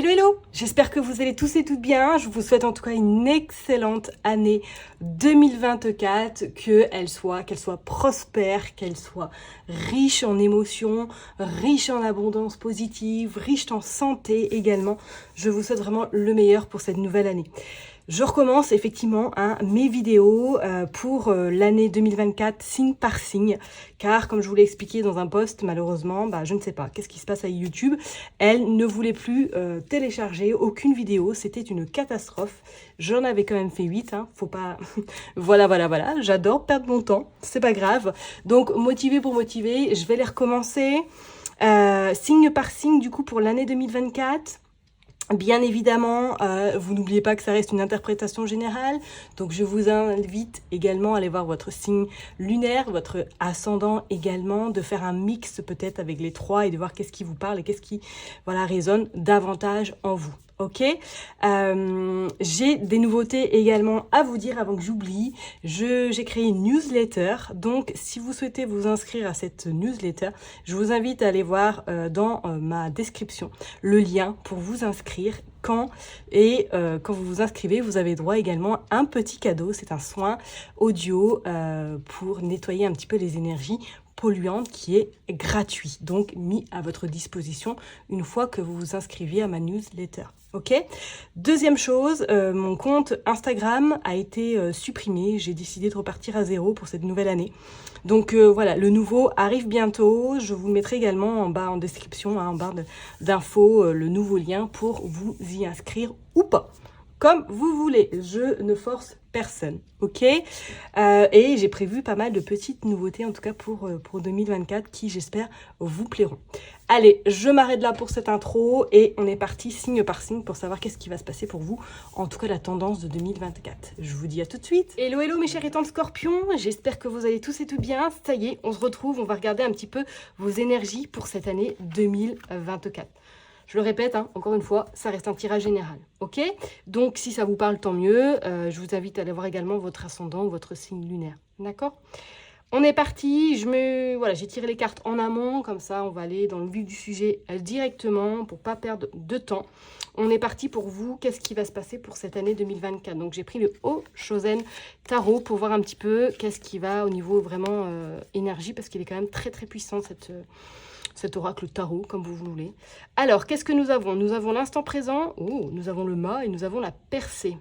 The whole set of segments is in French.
Hello hello, j'espère que vous allez tous et toutes bien. Je vous souhaite en tout cas une excellente année 2024, qu'elle soit prospère, qu'elle soit riche en émotions, riche en abondance positive, riche en santé également. Je vous souhaite vraiment le meilleur pour cette nouvelle année. Je recommence effectivement mes vidéos pour l'année 2024 signe par signe, car comme je vous l'ai expliqué dans un post, malheureusement, je ne sais pas, qu'est-ce qui se passe avec YouTube, elle ne voulait plus télécharger aucune vidéo, c'était une catastrophe. J'en avais quand même fait 8, faut pas... voilà, j'adore perdre mon temps, c'est pas grave. Donc motivé pour motiver, je vais les recommencer, signe par signe du coup pour l'année 2024. Bien évidemment, vous n'oubliez pas que ça reste une interprétation générale, donc je vous invite également à aller voir votre signe lunaire, votre ascendant également, de faire un mix peut-être avec les trois et de voir qu'est-ce qui vous parle et qu'est-ce qui résonne davantage en vous. Ok, j'ai des nouveautés également à vous dire avant que j'oublie. J'ai créé une newsletter, donc si vous souhaitez vous inscrire à cette newsletter, je vous invite à aller voir dans ma description le lien pour vous inscrire. Quand vous vous inscrivez, vous avez droit également à un petit cadeau, c'est un soin audio pour nettoyer un petit peu les énergies polluante qui est gratuit, donc mis à votre disposition une fois que vous vous inscriviez à ma newsletter. Ok. Deuxième chose, mon compte Instagram a été supprimé. J'ai décidé de repartir à zéro pour cette nouvelle année. Donc voilà, le nouveau arrive bientôt. Je vous le mettrai également en bas en description, en barre d'infos, le nouveau lien pour vous y inscrire ou pas. Comme vous voulez, je ne force personne, ok. Et j'ai prévu pas mal de petites nouveautés, en tout cas pour 2024, qui j'espère vous plairont. Allez, je m'arrête là pour cette intro et on est parti signe par signe pour savoir qu'est-ce qui va se passer pour vous, en tout cas la tendance de 2024. Je vous dis à tout de suite. Hello hello mes chers étants de Scorpion, j'espère que vous allez tous et toutes bien. Ça y est, on se retrouve, on va regarder un petit peu vos énergies pour cette année 2024. Je le répète, encore une fois, ça reste un tirage général, ok? Donc, si ça vous parle, tant mieux. Je vous invite à aller voir également votre ascendant ou votre signe lunaire, d'accord? On est parti, j'ai tiré les cartes en amont, comme ça, on va aller dans le vif du sujet directement pour pas perdre de temps. On est parti pour vous, qu'est-ce qui va se passer pour cette année 2024? Donc, j'ai pris le Haut-Chosen Tarot pour voir un petit peu qu'est-ce qui va au niveau vraiment énergie, parce qu'il est quand même très, très puissant, cet oracle tarot, comme vous voulez. Alors, qu'est-ce que nous avons? Nous avons l'instant présent, nous avons le mât et nous avons la percée.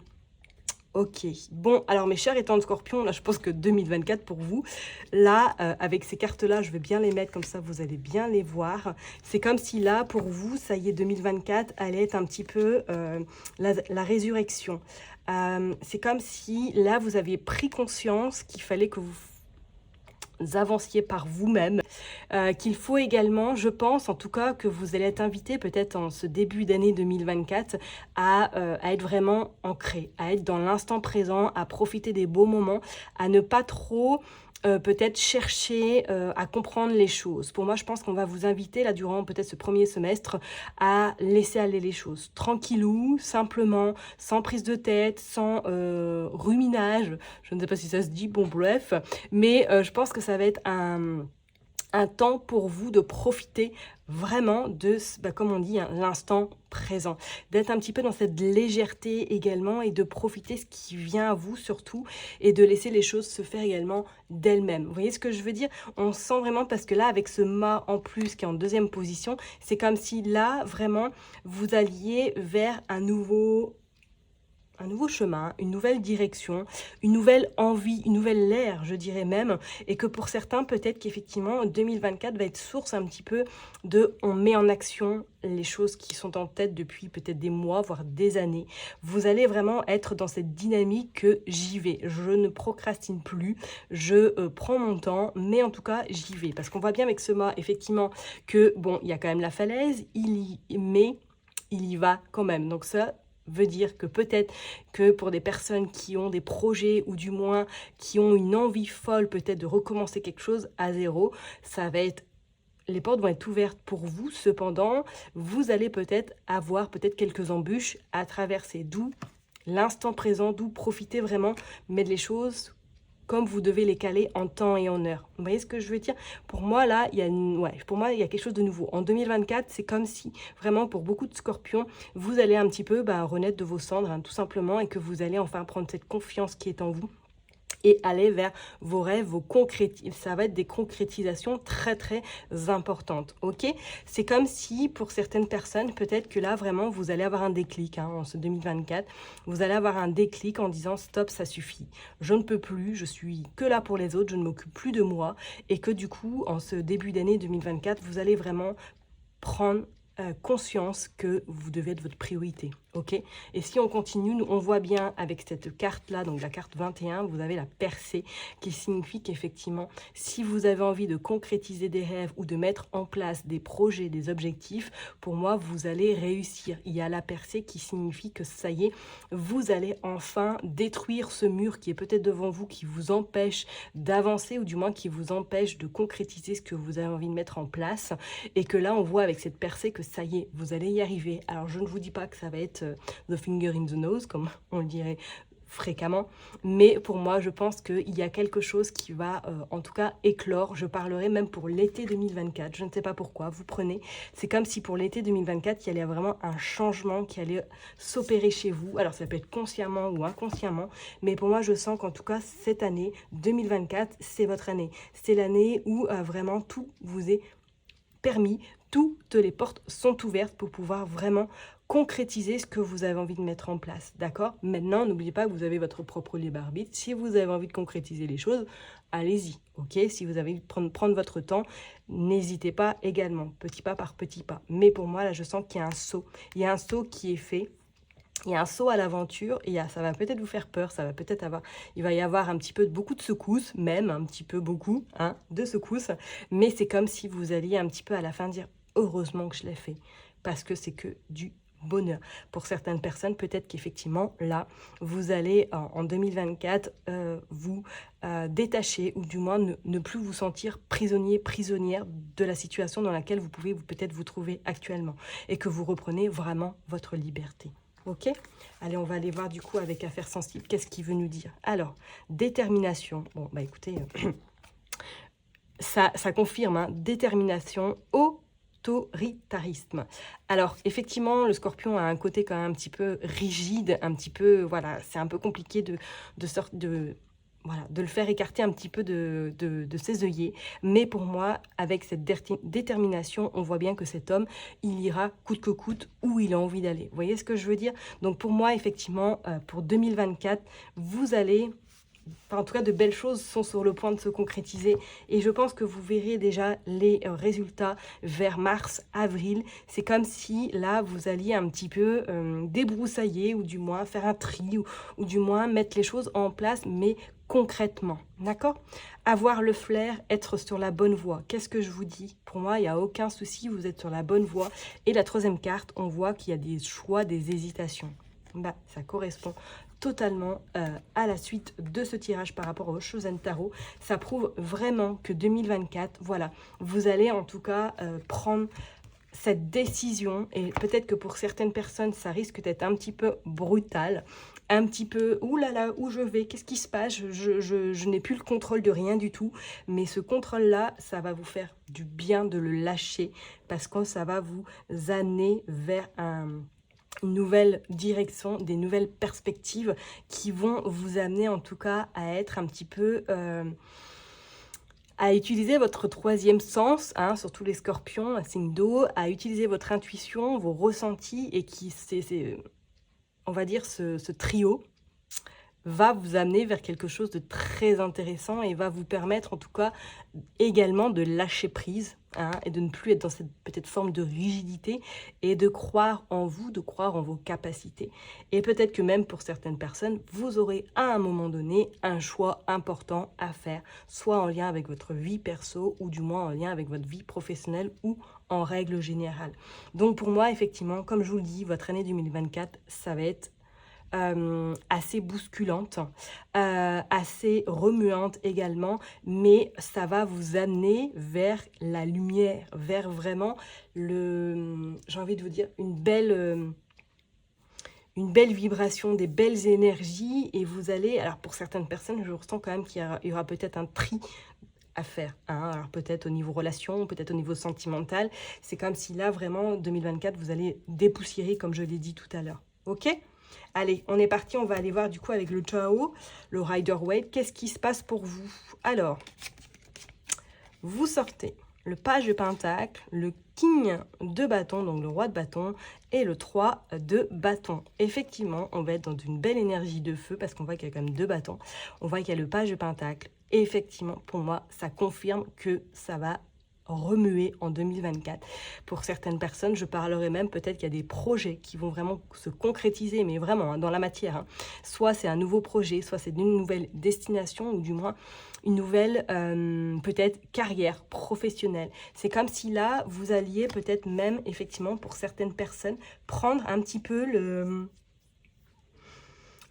Ok, bon, alors mes chers étants de Scorpion, là je pense que 2024 pour vous, là, avec ces cartes-là, je vais bien les mettre comme ça, vous allez bien les voir. C'est comme si là, pour vous, ça y est, 2024 allait être un petit peu la résurrection. C'est comme si là, vous aviez pris conscience qu'il fallait que vous avanciez par vous-même, qu'il faut également, je pense en tout cas, que vous allez être invité peut-être en ce début d'année 2024 à être vraiment ancré, à être dans l'instant présent, à profiter des beaux moments, à ne pas trop peut-être chercher à comprendre les choses. Pour moi, je pense qu'on va vous inviter là durant peut-être ce premier semestre à laisser aller les choses tranquillou, simplement, sans prise de tête, sans ruminage. Je ne sais pas si ça se dit, bon bref, mais je pense que ça va être un temps pour vous de profiter vraiment de, comme on dit, l'instant présent. D'être un petit peu dans cette légèreté également et de profiter ce qui vient à vous surtout et de laisser les choses se faire également d'elles-mêmes. Vous voyez ce que je veux dire? On sent vraiment, parce que là, avec ce mât en plus qui est en deuxième position, c'est comme si là, vraiment, vous alliez vers un nouveau chemin, une nouvelle direction, une nouvelle envie, une nouvelle ère, je dirais même, et que pour certains, peut-être qu'effectivement, 2024 va être source un petit peu de on met en action les choses qui sont en tête depuis peut-être des mois, voire des années. Vous allez vraiment être dans cette dynamique que j'y vais, je ne procrastine plus, je prends mon temps, mais en tout cas, j'y vais. Parce qu'on voit bien avec ce mât, effectivement, que bon, il y a quand même la falaise, mais il y va quand même. Donc ça veut dire que peut-être que pour des personnes qui ont des projets ou du moins qui ont une envie folle peut-être de recommencer quelque chose à zéro, ça va être, les portes vont être ouvertes pour vous. Cependant, vous allez peut-être avoir quelques embûches à traverser, d'où l'instant présent, d'où profiter vraiment, mais les choses comme vous devez les caler en temps et en heure. Vous voyez ce que je veux dire? Pour moi, là, pour moi, il y a quelque chose de nouveau. En 2024, c'est comme si, vraiment, pour beaucoup de scorpions, vous allez un petit peu renaître de vos cendres, hein, tout simplement, et que vous allez enfin prendre cette confiance qui est en vous et aller vers vos rêves, ça va être des concrétisations très très importantes, ok? C'est comme si pour certaines personnes, peut-être que là vraiment vous allez avoir un déclic, hein, en ce 2024, vous allez avoir un déclic en disant stop, ça suffit, je ne peux plus, je suis que là pour les autres, je ne m'occupe plus de moi, et que du coup en ce début d'année 2024, vous allez vraiment prendre conscience que vous devez être votre priorité, ok? Et si on continue, on voit bien avec cette carte-là, donc la carte 21, vous avez la percée, qui signifie qu'effectivement, si vous avez envie de concrétiser des rêves ou de mettre en place des projets, des objectifs, pour moi, vous allez réussir. Il y a la percée qui signifie que ça y est, vous allez enfin détruire ce mur qui est peut-être devant vous, qui vous empêche d'avancer, ou du moins qui vous empêche de concrétiser ce que vous avez envie de mettre en place, et que là, on voit avec cette percée que ça y est, vous allez y arriver. Alors, je ne vous dis pas que ça va être the finger in the nose, comme on le dirait fréquemment, mais pour moi, je pense qu'il y a quelque chose qui va, en tout cas, éclore. Je parlerai même pour l'été 2024, je ne sais pas pourquoi, vous prenez. C'est comme si pour l'été 2024, il y allait vraiment un changement qui allait s'opérer chez vous. Alors, ça peut être consciemment ou inconsciemment, mais pour moi, je sens qu'en tout cas, cette année, 2024, c'est votre année. C'est l'année où vraiment tout vous est permis, toutes les portes sont ouvertes pour pouvoir vraiment concrétiser ce que vous avez envie de mettre en place, d'accord? Maintenant, n'oubliez pas que vous avez votre propre libre arbitre. Si vous avez envie de concrétiser les choses, allez-y, ok? Si vous avez envie de prendre votre temps, n'hésitez pas également, petit pas par petit pas. Mais pour moi, là, je sens qu'il y a un saut. Il y a un saut qui est fait. Il y a un saut à l'aventure, et ça va peut-être vous faire peur, il va y avoir un petit peu beaucoup de secousses, même un petit peu beaucoup, hein, de secousses, mais c'est comme si vous alliez un petit peu à la fin dire heureusement que je l'ai fait, parce que c'est que du bonheur. Pour certaines personnes, peut-être qu'effectivement, là, vous allez en 2024 vous détacher, ou du moins ne plus vous sentir prisonnier, prisonnière de la situation dans laquelle vous pouvez peut-être vous trouver actuellement, et que vous reprenez vraiment votre liberté. Ok? Allez, on va aller voir du coup avec Affaires sensibles, qu'est-ce qu'il veut nous dire. Alors, détermination. Bon, bah écoutez, ça confirme, hein, détermination, autoritarisme. Alors, effectivement, le scorpion a un côté quand même un petit peu rigide, un petit peu, voilà, c'est un peu compliqué de le faire écarter un petit peu de ses œillets. Mais pour moi, avec cette détermination, on voit bien que cet homme, il ira coûte que coûte où il a envie d'aller. Vous voyez ce que je veux dire? Donc pour moi, effectivement, pour 2024, vous allez... Enfin, en tout cas, de belles choses sont sur le point de se concrétiser, et je pense que vous verrez déjà les résultats vers mars, avril. C'est comme si là, vous alliez un petit peu débroussailler, ou du moins faire un tri, ou du moins mettre les choses en place, mais concrètement, d'accord? Avoir le flair, être sur la bonne voie. Qu'est-ce que je vous dis? Pour moi, il n'y a aucun souci, vous êtes sur la bonne voie. Et la troisième carte, on voit qu'il y a des choix, des hésitations. Bah, ça correspond totalement à la suite de ce tirage par rapport au Chosen Tarot. Ça prouve vraiment que 2024, voilà, vous allez en tout cas prendre cette décision, et peut-être que pour certaines personnes, ça risque d'être un petit peu brutal, un petit peu, ouh là là, où je vais, qu'est-ce qui se passe, je n'ai plus le contrôle de rien du tout, mais ce contrôle-là, ça va vous faire du bien de le lâcher, parce que ça va vous amener vers une nouvelle direction, des nouvelles perspectives qui vont vous amener en tout cas à être un petit peu... à utiliser votre troisième sens, hein, surtout les scorpions, un signe d'eau, à utiliser votre intuition, vos ressentis, et on va dire, ce trio va vous amener vers quelque chose de très intéressant, et va vous permettre en tout cas également de lâcher prise, hein, et de ne plus être dans cette peut-être forme de rigidité, et de croire en vous, de croire en vos capacités. Et peut-être que même pour certaines personnes, vous aurez à un moment donné un choix important à faire, soit en lien avec votre vie perso, ou du moins en lien avec votre vie professionnelle, ou en règle générale. Donc pour moi, effectivement, comme je vous le dis, votre année 2024, ça va être assez bousculante, assez remuante également, mais ça va vous amener vers la lumière, vers vraiment j'ai envie de vous dire, une une belle vibration, des belles énergies et vous allez, alors pour certaines personnes, je ressens quand même qu'il y aura peut-être un tri à faire, hein. Alors peut-être au niveau relation, peut-être au niveau sentimental. C'est comme si là, vraiment, 2024, vous allez dépoussiérer, comme je l'ai dit tout à l'heure. Ok? Allez, on est parti, on va aller voir du coup avec le Chao, le Rider-Waite, qu'est-ce qui se passe pour vous? Alors, vous sortez le page de pentacle, le king de bâton, donc le roi de bâton, et le 3 de bâton. Effectivement, on va être dans une belle énergie de feu, parce qu'on voit qu'il y a quand même 2 bâtons. On voit qu'il y a le page de pentacle. Et effectivement, pour moi, ça confirme que ça va remuer en 2024. Pour certaines personnes, je parlerai même peut-être qu'il y a des projets qui vont vraiment se concrétiser, mais vraiment, hein, dans la matière, hein. Soit c'est un nouveau projet, soit c'est une nouvelle destination, ou du moins une nouvelle peut-être carrière professionnelle. C'est comme si là, vous alliez peut-être même, effectivement, pour certaines personnes, prendre un petit peu le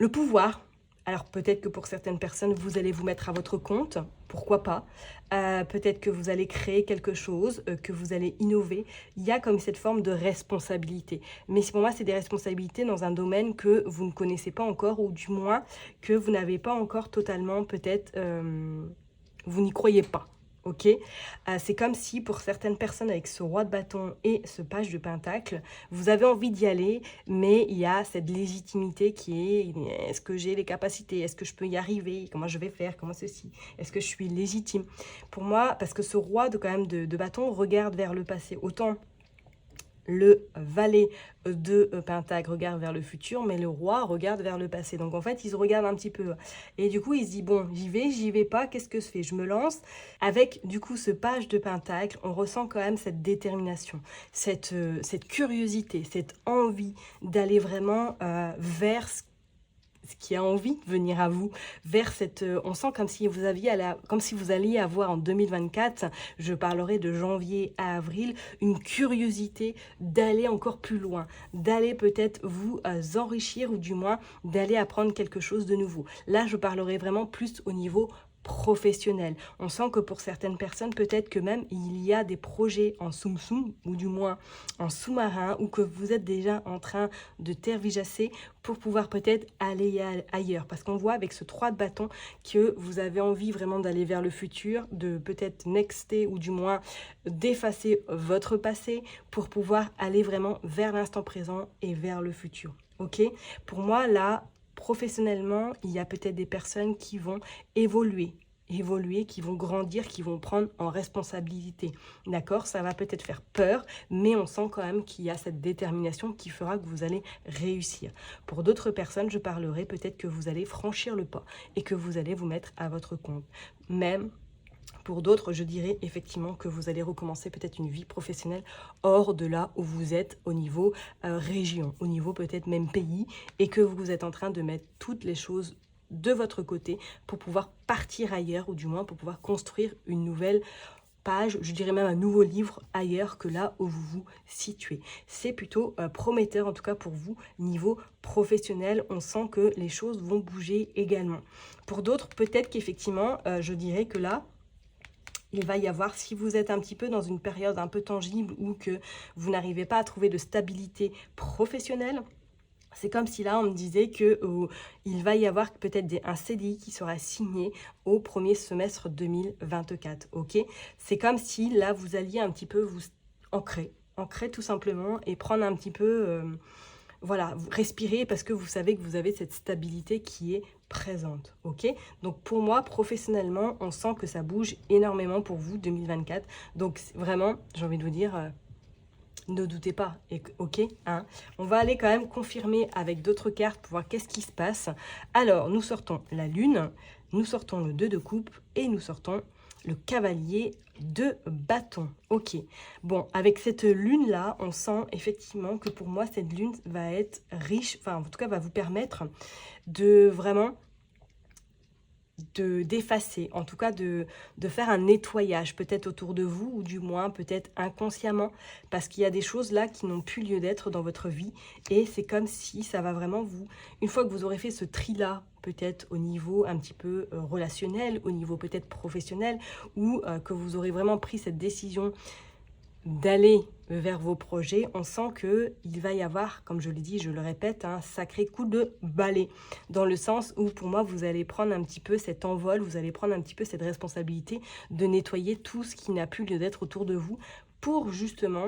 pouvoir. Alors peut-être que pour certaines personnes, vous allez vous mettre à votre compte, pourquoi pas. Peut-être que vous allez créer quelque chose, que vous allez innover. Il y a comme cette forme de responsabilité. Mais pour moi, c'est des responsabilités dans un domaine que vous ne connaissez pas encore, ou du moins que vous n'avez pas encore totalement, peut-être, vous n'y croyez pas. Ok, c'est comme si pour certaines personnes avec ce roi de bâton et ce page de pentacle, vous avez envie d'y aller, mais il y a cette légitimité qui est, est-ce que j'ai les capacités, est-ce que je peux y arriver, comment je vais faire, comment ceci, est-ce que je suis légitime? Pour moi, parce que ce roi de, quand même de bâton regarde vers le passé, autant le valet de pentacle regarde vers le futur, mais le roi regarde vers le passé. Donc en fait, il se regarde un petit peu. Et du coup, il se dit, bon, j'y vais pas, qu'est-ce que je fais? Je me lance. Avec du coup ce page de pentacle, on ressent quand même cette détermination, cette curiosité, cette envie d'aller vraiment vers ce qui a envie de venir à vous, vers cette... on sent comme si vous aviez comme si vous alliez avoir en 2024, je parlerai de janvier à avril, une curiosité d'aller encore plus loin, d'aller peut-être vous enrichir, ou du moins d'aller apprendre quelque chose de nouveau. Là, je parlerai vraiment plus au niveau professionnel. On sent que pour certaines personnes, peut-être que même il y a des projets en soum-soum, ou du moins en sous-marin, ou que vous êtes déjà en train de tergiverser pour pouvoir peut-être aller ailleurs. Parce qu'on voit avec ce 3 de bâton que vous avez envie vraiment d'aller vers le futur, de peut-être nexter, ou du moins d'effacer votre passé pour pouvoir aller vraiment vers l'instant présent et vers le futur. Ok? Pour moi, là, professionnellement, il y a peut-être des personnes qui vont évoluer, qui vont grandir, qui vont prendre en responsabilité. D'accord? Ça va peut-être faire peur, mais on sent quand même qu'il y a cette détermination qui fera que vous allez réussir. Pour d'autres personnes, je parlerai peut-être que vous allez franchir le pas et que vous allez vous mettre à votre compte. Même pour d'autres, je dirais effectivement que vous allez recommencer peut-être une vie professionnelle hors de là où vous êtes au niveau région, au niveau peut-être même pays, et que vous êtes en train de mettre toutes les choses de votre côté pour pouvoir partir ailleurs, ou du moins pour pouvoir construire une nouvelle page, je dirais même un nouveau livre ailleurs que là où vous vous situez. C'est plutôt prometteur en tout cas pour vous niveau professionnel. On sent que les choses vont bouger également. Pour d'autres, peut-être qu'effectivement, je dirais que là, il va y avoir, si vous êtes un petit peu dans une période un peu tangible ou que vous n'arrivez pas à trouver de stabilité professionnelle, c'est comme si là, on me disait qu'il va y avoir peut-être un CDI qui sera signé au premier semestre 2024. Ok, c'est comme si là, vous alliez un petit peu vous ancrer tout simplement et prendre un petit peu... voilà, respirer parce que vous savez que vous avez cette stabilité qui est présente, ok? Donc pour moi, professionnellement, on sent que ça bouge énormément pour vous 2024. Donc vraiment, j'ai envie de vous dire, ne doutez pas, ok, hein? On va aller quand même confirmer avec d'autres cartes pour voir qu'est-ce qui se passe. Alors, nous sortons la lune, nous sortons le 2 de coupe et nous sortons le cavalier de bâton. Ok, bon, avec cette lune-là, on sent effectivement que pour moi, cette lune va être riche, enfin, en tout cas, va vous permettre de vraiment d'effacer, en tout cas de faire un nettoyage peut-être autour de vous, ou du moins peut-être inconsciemment, parce qu'il y a des choses là qui n'ont plus lieu d'être dans votre vie, et c'est comme si ça va vraiment vous, une fois que vous aurez fait ce tri là, peut-être au niveau un petit peu relationnel, au niveau peut-être professionnel, ou que vous aurez vraiment pris cette décision d'aller vers vos projets, on sent qu'il va y avoir, comme je l'ai dit, je le répète, un sacré coup de balai. Dans le sens où, pour moi, vous allez prendre un petit peu cet envol, vous allez prendre un petit peu cette responsabilité de nettoyer tout ce qui n'a plus lieu d'être autour de vous pour justement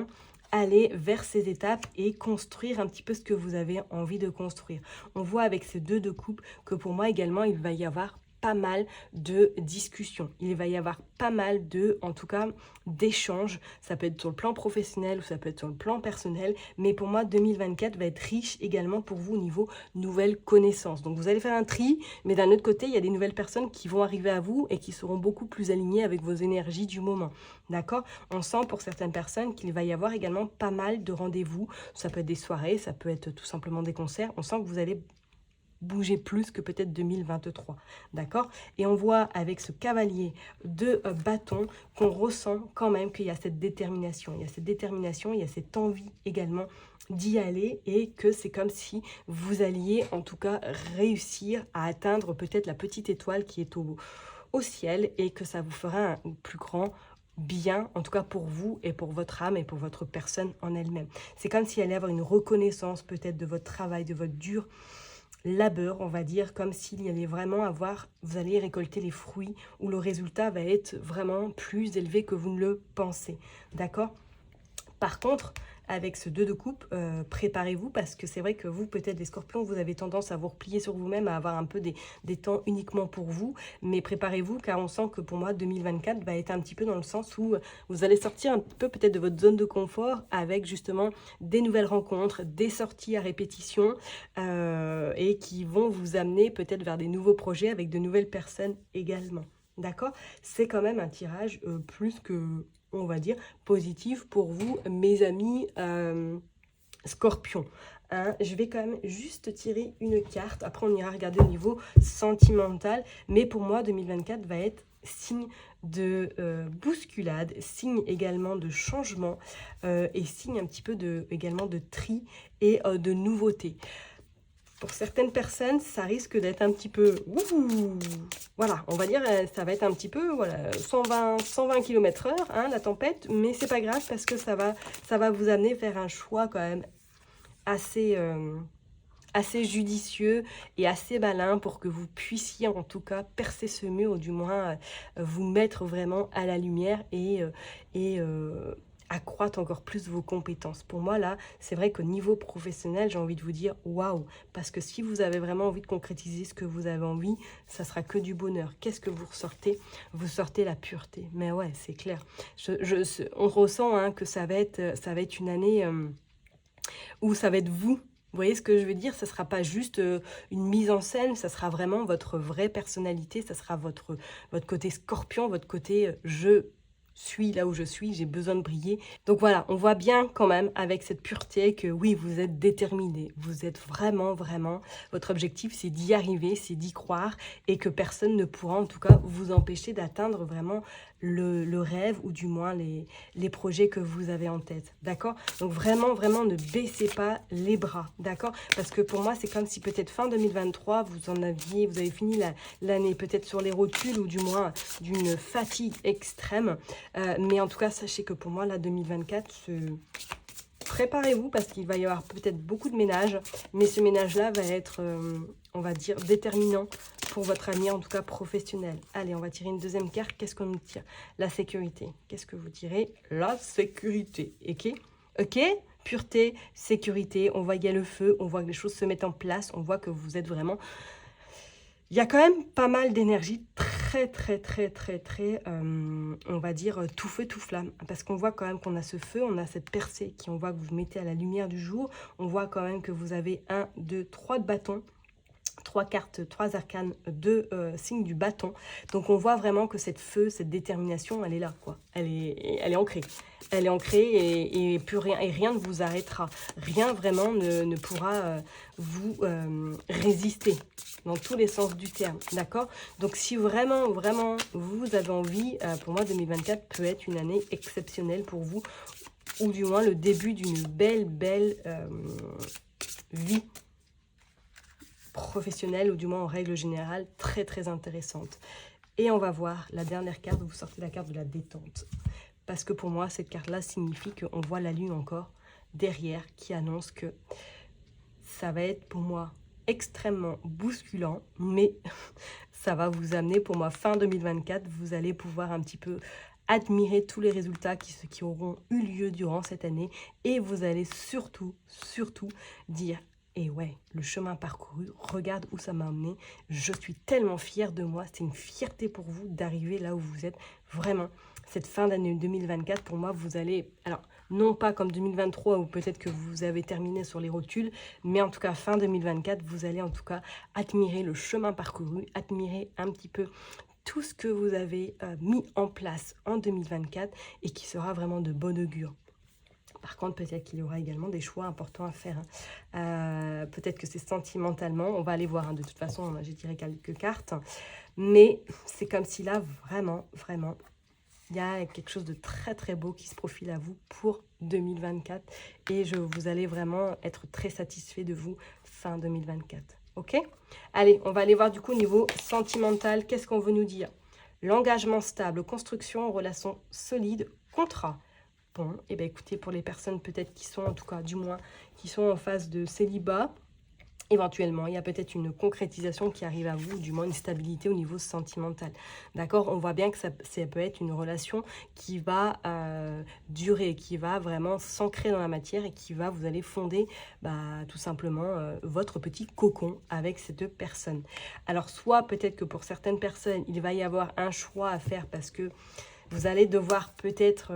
aller vers ces étapes et construire un petit peu ce que vous avez envie de construire. On voit avec ces deux de coupe que pour moi également, il va y avoir pas mal de discussions. Il va y avoir pas mal de, en tout cas, d'échanges. Ça peut être sur le plan professionnel ou ça peut être sur le plan personnel. Mais pour moi, 2024 va être riche également pour vous au niveau nouvelles connaissances. Donc, vous allez faire un tri, mais d'un autre côté, il y a des nouvelles personnes qui vont arriver à vous et qui seront beaucoup plus alignées avec vos énergies du moment. D'accord? On sent pour certaines personnes qu'il va y avoir également pas mal de rendez-vous. Ça peut être des soirées, ça peut être tout simplement des concerts. On sent que vous allez bouger plus que peut-être 2023, d'accord? Et on voit avec ce cavalier de bâton qu'on ressent quand même qu'il y a cette détermination. Il y a cette détermination, il y a cette envie également d'y aller et que c'est comme si vous alliez en tout cas réussir à atteindre peut-être la petite étoile qui est au ciel et que ça vous fera un plus grand bien, en tout cas pour vous et pour votre âme et pour votre personne en elle-même. C'est comme s'il allait y avoir une reconnaissance peut-être de votre travail, de votre dur labeur, on va dire, comme s'il y allait vraiment avoir, vous allez récolter les fruits où le résultat va être vraiment plus élevé que vous ne le pensez, d'accord? Par contre, avec ce 2 de coupe, préparez-vous parce que c'est vrai que vous, peut-être les scorpions, vous avez tendance à vous replier sur vous-même, à avoir un peu des temps uniquement pour vous. Mais préparez-vous car on sent que pour moi, 2024 va être un petit peu dans le sens où vous allez sortir un peu peut-être de votre zone de confort avec justement des nouvelles rencontres, des sorties à répétition et qui vont vous amener peut-être vers des nouveaux projets avec de nouvelles personnes également. D'accord? C'est quand même un tirage plus que, on va dire, positif pour vous, mes amis scorpions. Hein, je vais quand même juste tirer une carte. Après, on ira regarder au niveau sentimental. Mais pour moi, 2024 va être signe de bousculade, signe également de changement et signe un petit peu également de tri et de nouveauté. Pour certaines personnes, ça risque d'être un petit peu... voilà, on va dire, ça va être un petit peu, voilà, 120 km/h, hein, la tempête, mais c'est pas grave parce que ça va vous amener vers un choix quand même assez, assez judicieux et assez malin pour que vous puissiez en tout cas percer ce mur ou du moins vous mettre vraiment à la lumière et accroître encore plus vos compétences. Pour moi, là, c'est vrai qu'au niveau professionnel, j'ai envie de vous dire waouh, parce que si vous avez vraiment envie de concrétiser ce que vous avez envie, ça sera que du bonheur. Qu'est-ce que vous ressortez? Vous sortez la pureté. Mais ouais, c'est clair. On ressent hein, que ça va être une année où ça va être vous. Vous voyez ce que je veux dire? Ça ne sera pas juste une mise en scène, ça sera vraiment votre vraie personnalité, ça sera votre côté scorpion, votre côté je suis là où je suis, j'ai besoin de briller. Donc voilà, on voit bien quand même avec cette pureté que oui, vous êtes déterminé, vous êtes vraiment, vraiment, votre objectif c'est d'y arriver, c'est d'y croire et que personne ne pourra en tout cas vous empêcher d'atteindre vraiment le rêve ou du moins les projets que vous avez en tête, d'accord? Donc vraiment, vraiment ne baissez pas les bras, d'accord? Parce que pour moi, c'est comme si peut-être fin 2023, vous avez fini l'année peut-être sur les rotules ou du moins d'une fatigue extrême. Mais en tout cas, sachez que pour moi, là, 2024, préparez-vous parce qu'il va y avoir peut-être beaucoup de ménage, mais ce ménage-là va être, on va dire, déterminant pour votre avenir, en tout cas professionnel. Allez, on va tirer une deuxième carte. Qu'est-ce qu'on nous tire? La sécurité. Qu'est-ce que vous tirez? La sécurité. Ok? Ok? Pureté, sécurité. On voit qu'il y a le feu, on voit que les choses se mettent en place, on voit que vous êtes vraiment... Il y a quand même pas mal d'énergie très, on va dire, tout feu, tout flamme. Parce qu'on voit quand même qu'on a ce feu, on a cette percée qui, on voit que vous mettez à la lumière du jour. On voit quand même que vous avez 1, 2, 3 de bâton. 3 cartes, 3 arcanes, 2 signes du bâton. Donc on voit vraiment que cette feu, cette détermination, elle est là, quoi. Elle est ancrée. Elle est ancrée et plus rien, et rien ne vous arrêtera. Rien vraiment ne pourra vous résister dans tous les sens du terme, d'accord? Donc si vraiment, vraiment, vous avez envie, pour moi 2024 peut être une année exceptionnelle pour vous, ou du moins le début d'une belle vie professionnelle, ou du moins en règle générale, très intéressante. Et on va voir la dernière carte, vous sortez la carte de la détente. parce que pour moi, cette carte-là signifie qu'on voit la lune encore derrière qui annonce que ça va être pour moi extrêmement bousculant, mais ça va vous amener pour moi fin 2024, vous allez pouvoir un petit peu admirer tous les résultats qui auront eu lieu durant cette année et vous allez surtout dire et ouais, le chemin parcouru, regarde où ça m'a emmené, je suis tellement fière de moi, c'est une fierté pour vous d'arriver là où vous êtes, vraiment, cette fin d'année 2024, pour moi, vous allez, alors non pas comme 2023 où peut-être que vous avez terminé sur les rotules, mais en tout cas fin 2024, vous allez en tout cas admirer le chemin parcouru, admirer un petit peu tout ce que vous avez mis en place en 2024 et qui sera vraiment de bon augure. Par contre, peut-être qu'il y aura également des choix importants à faire. Peut-être que c'est sentimentalement, on va aller voir. De toute façon, j'ai tiré quelques cartes. Mais c'est comme si là, vraiment, il y a quelque chose de très, très beau qui se profile à vous pour 2024. Et vous allez vraiment être très satisfait de vous fin 2024. Ok? Allez, on va aller voir du coup au niveau sentimental. Qu'est-ce qu'on veut nous dire? L'engagement stable, construction, relation solide, contrat. Bon, et bien écoutez, pour les personnes peut-être qui sont, en tout cas du moins, qui sont en phase de célibat, éventuellement, il y a peut-être une concrétisation qui arrive à vous, du moins une stabilité au niveau sentimental. D'accord? On voit bien que ça peut être une relation qui va durer, qui va vraiment s'ancrer dans la matière et qui va, vous allez fonder tout simplement votre petit cocon avec ces deux personnes. Alors, soit peut-être que pour certaines personnes, il va y avoir un choix à faire parce que vous allez devoir peut-être,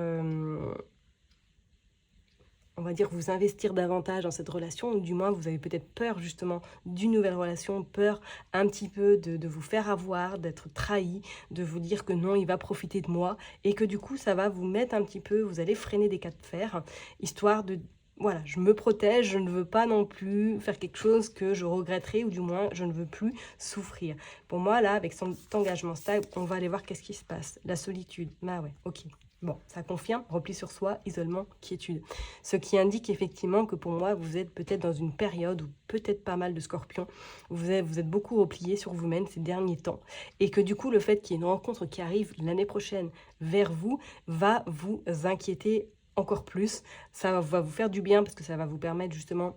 on va dire, vous investir davantage dans cette relation, ou du moins vous avez peut-être peur justement d'une nouvelle relation, peur un petit peu de vous faire avoir, d'être trahi, de vous dire que non, il va profiter de moi, et que du coup ça va vous mettre un petit peu, vous allez freiner des cas de fer, histoire de... Voilà, je me protège, je ne veux pas non plus faire quelque chose que je regretterai ou du moins je ne veux plus souffrir. Pour moi, là, avec son engagement stable, on va aller voir qu'est-ce qui se passe. La solitude, bah ouais, ok. Bon, ça confirme, repli sur soi, isolement, quiétude. Ce qui indique effectivement que pour moi, vous êtes peut-être dans une période où peut-être pas mal de scorpions, vous êtes beaucoup replié sur vous-même ces derniers temps. Et que du coup, le fait qu'il y ait une rencontre qui arrive l'année prochaine vers vous, va vous inquiéter encore plus. Ça va vous faire du bien parce que ça va vous permettre justement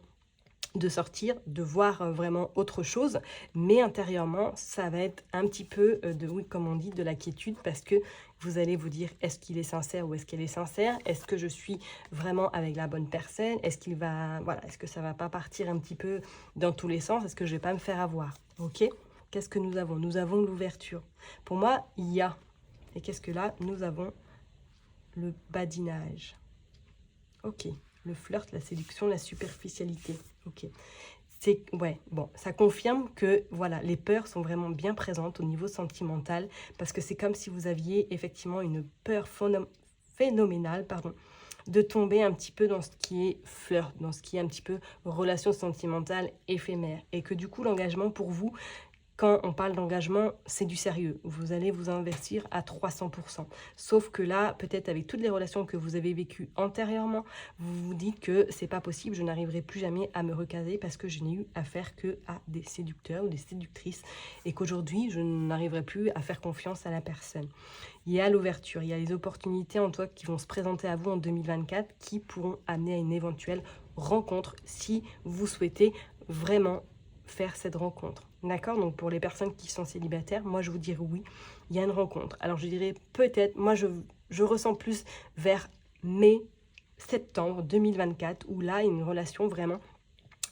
de sortir, de voir vraiment autre chose, mais intérieurement, ça va être un petit peu oui, comme on dit, de la quiétude, parce que vous allez vous dire, est-ce qu'il est sincère ou est-ce qu'elle est sincère? Est-ce que je suis vraiment avec la bonne personne? Est-ce qu'il va, voilà, est-ce que ça va pas partir un petit peu dans tous les sens? Est-ce que je vais pas me faire avoir? Ok? Qu'est-ce que nous avons? Nous avons l'ouverture. Pour moi, il y a. Et qu'est-ce que là? Nous avons le badinage. Ok, le flirt, la séduction, la superficialité. Ok, ouais, bon, ça confirme que voilà, les peurs sont vraiment bien présentes au niveau sentimental parce que c'est comme si vous aviez effectivement une peur phénoménale, pardon, de tomber un petit peu dans ce qui est flirt, dans ce qui est un petit peu relation sentimentale éphémère et que du coup l'engagement pour vous, quand on parle d'engagement, c'est du sérieux. Vous allez vous investir à 300%. Sauf que là, peut-être avec toutes les relations que vous avez vécues antérieurement, vous vous dites que c'est pas possible, je n'arriverai plus jamais à me recaser parce que je n'ai eu affaire que à des séducteurs ou des séductrices et qu'aujourd'hui, je n'arriverai plus à faire confiance à la personne. Il y a l'ouverture, il y a les opportunités en toi qui vont se présenter à vous en 2024 qui pourront amener à une éventuelle rencontre si vous souhaitez vraiment faire cette rencontre. D'accord? Donc pour les personnes qui sont célibataires, moi je vous dirais oui, il y a une rencontre. Alors je dirais peut-être, moi je ressens plus vers mai, septembre 2024, où là il y a une relation vraiment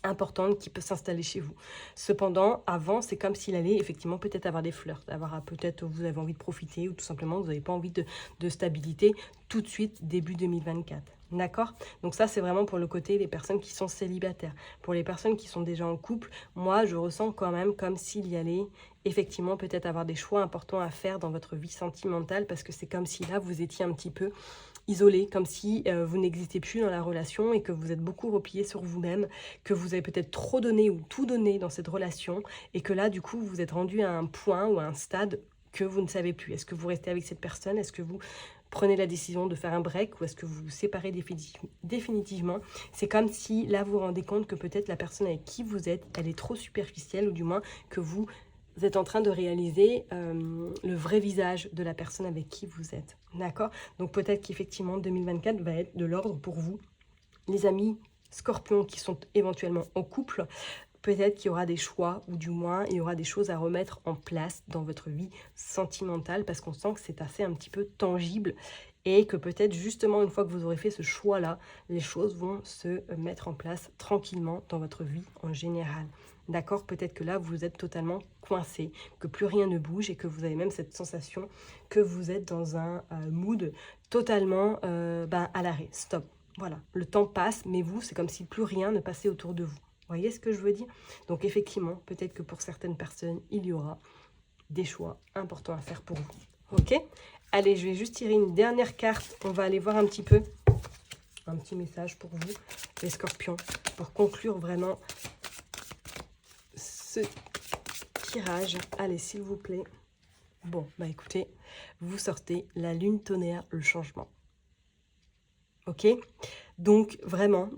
importante qui peut s'installer chez vous. Cependant, avant, c'est comme s'il allait effectivement peut-être avoir des flirts, peut-être vous avez envie de profiter ou tout simplement vous n'avez pas envie de stabilité tout de suite début 2024. D'accord? Donc ça, c'est vraiment pour le côté des personnes qui sont célibataires. Pour les personnes qui sont déjà en couple, moi, je ressens quand même comme s'il y allait effectivement peut-être avoir des choix importants à faire dans votre vie sentimentale parce que c'est comme si là, vous étiez un petit peu isolé, comme si vous n'existez plus dans la relation et que vous êtes beaucoup replié sur vous-même, que vous avez peut-être trop donné ou tout donné dans cette relation et que là, du coup, vous êtes rendu à un point ou à un stade que vous ne savez plus. Est-ce que vous restez avec cette personne? Est-ce que vous prenez la décision de faire un break ou est-ce que vous vous séparez définitivement? C'est comme si là, vous vous rendez compte que peut-être la personne avec qui vous êtes, elle est trop superficielle ou du moins que vous vous êtes en train de réaliser le vrai visage de la personne avec qui vous êtes. D'accord? Donc peut-être qu'effectivement 2024 va être de l'ordre pour vous. Les amis Scorpions qui sont éventuellement en couple, peut-être qu'il y aura des choix, ou du moins il y aura des choses à remettre en place dans votre vie sentimentale, parce qu'on sent que c'est assez un petit peu tangible, et que peut-être justement une fois que vous aurez fait ce choix-là, les choses vont se mettre en place tranquillement dans votre vie en général. D'accord? Peut-être que là, vous êtes totalement coincé, que plus rien ne bouge et que vous avez même cette sensation que vous êtes dans un mood totalement à l'arrêt. Stop. Voilà, le temps passe, mais vous, c'est comme si plus rien ne passait autour de vous. Vous voyez ce que je veux dire? Donc effectivement, peut-être que pour certaines personnes, il y aura des choix importants à faire pour vous. Ok? Allez, je vais juste tirer une dernière carte. On va aller voir un petit peu, un petit message pour vous, les Scorpions, pour conclure vraiment ce tirage. Allez, s'il vous plaît. Bon, bah écoutez, vous sortez la lune tonnerre, le changement. Ok? Donc vraiment,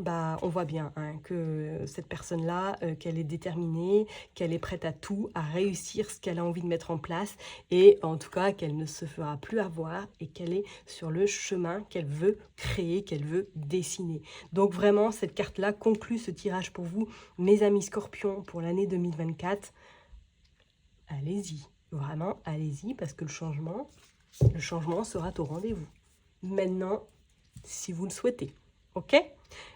on voit bien que cette personne-là, qu'elle est déterminée, qu'elle est prête à tout, à réussir ce qu'elle a envie de mettre en place, et en tout cas qu'elle ne se fera plus avoir et qu'elle est sur le chemin qu'elle veut créer, qu'elle veut dessiner. Donc vraiment, cette carte-là conclut ce tirage pour vous, mes amis Scorpions, pour l'année 2024. Allez-y, vraiment, allez-y, parce que le changement sera au rendez-vous. Maintenant, si vous le souhaitez. Ok?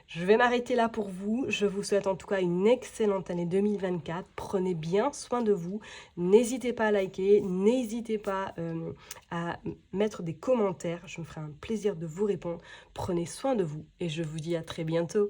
Je vais m'arrêter là pour vous. Je vous souhaite en tout cas une excellente année 2024. Prenez bien soin de vous. N'hésitez pas à liker. N'hésitez pas à mettre des commentaires. Je me ferai un plaisir de vous répondre. Prenez soin de vous et je vous dis à très bientôt.